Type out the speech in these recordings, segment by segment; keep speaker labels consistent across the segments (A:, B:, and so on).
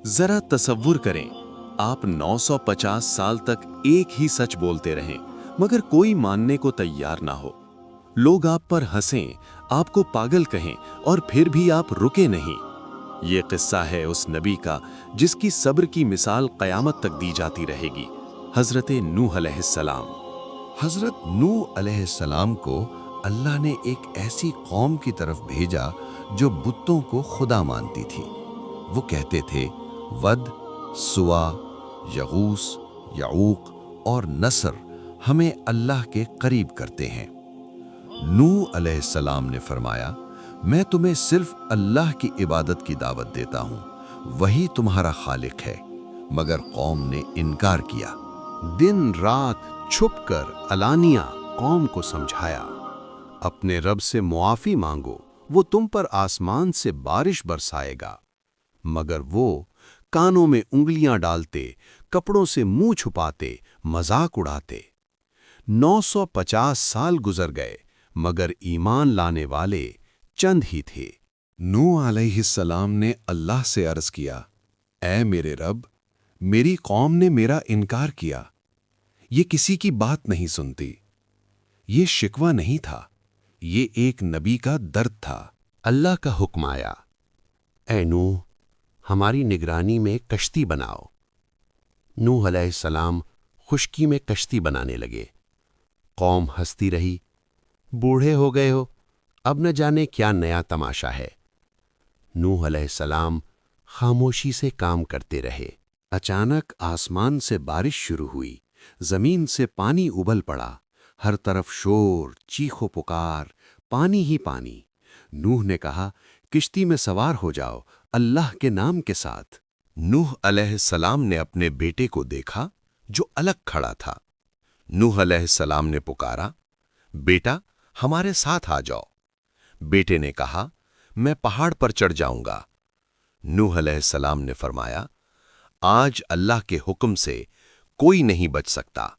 A: जरा तसव्वुर करें, आप 950 साल तक एक ही सच बोलते रहें, मगर कोई मानने को तैयार ना हो। लोग आप पर हंसें, आपको पागल कहें और फिर भी आप रुके नहीं। ये किस्सा है उस नबी का जिसकी सब्र की मिसाल क़यामत तक दी जाती रहेगी, हज़रत नूह अलैहिस्सलाम।
B: हजरत नूह अलैहिस्सलाम को अल्लाह ने एक ऐसी कौम की तरफ भेजा जो बुतों को खुदा मानती थी। वो कहते थे, वद, सुआ, यगूस, यऊक और नसर हमें अल्लाह के करीब करते हैं। नूह अलैहिस्सलाम ने फरमाया, मैं तुम्हें सिर्फ अल्लाह की इबादत की दावत देता हूँ, वही तुम्हारा खालिक है। मगर कौम ने इनकार किया।
C: दिन रात छुपकर अलानिया कौम को समझाया, अपने रब से मुआफी मांगो, वो तुम पर आसमान से बारिश बरसाएगा। मगर वो कानों में उंगलियां डालते, कपड़ों से मुंह छुपाते, मजाक उड़ाते। 950 साल गुजर गए, मगर ईमान लाने वाले चंद ही थे।
D: नूह अलैहिस्सलाम ने अल्लाह से अर्ज किया, ऐ मेरे रब, मेरी कौम ने मेरा इनकार किया। ये किसी की बात नहीं सुनती। ये शिकवा नहीं था, ये एक नबी का दर्द था।
C: अल्लाह का हुक्म आया, ऐ नूह, हमारी निगरानी में कश्ती बनाओ। नूह अलैहिस्सलाम खुश्की में कश्ती बनाने लगे। कौम हंसती रही, बूढ़े हो गए हो, अब न जाने क्या नया तमाशा है। नूह अलैहिस्सलाम खामोशी से काम करते रहे। अचानक आसमान से बारिश शुरू हुई, जमीन से पानी उबल पड़ा, हर तरफ शोर, चीखो पुकार, पानी ही पानी। नूह ने कहा, किश्ती में सवार हो जाओ अल्लाह के नाम के साथ।
B: नूह अलैहिस्सलाम ने अपने बेटे को देखा जो अलग खड़ा था। नूह अलैहिस्सलाम ने पुकारा, बेटा हमारे साथ आ जाओ। बेटे ने कहा, मैं पहाड़ पर चढ़ जाऊंगा। नूह अलैहिस्सलाम ने फरमाया, आज अल्लाह के हुक्म से कोई नहीं बच सकता।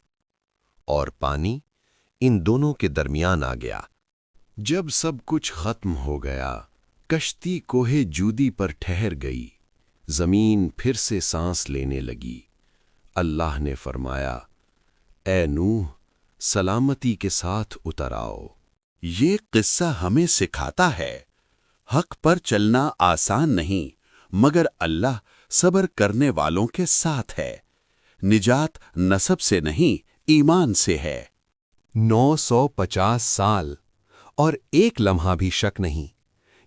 B: और पानी इन दोनों के दरमियान आ गया।
D: जब सब कुछ खत्म हो गया, कश्ती कोहे जूदी पर ठहर गई। जमीन फिर से सांस लेने लगी। अल्लाह ने फरमाया, ऐ नूह, सलामती के साथ उतर आओ।
C: ये किस्सा हमें सिखाता है, हक पर चलना आसान नहीं, मगर अल्लाह सब्र करने वालों के साथ है। निजात नसब से नहीं, ईमान से है।
D: 950 साल और एक लम्हा भी शक नहीं,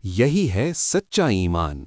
D: यही है सच्चा ईमान।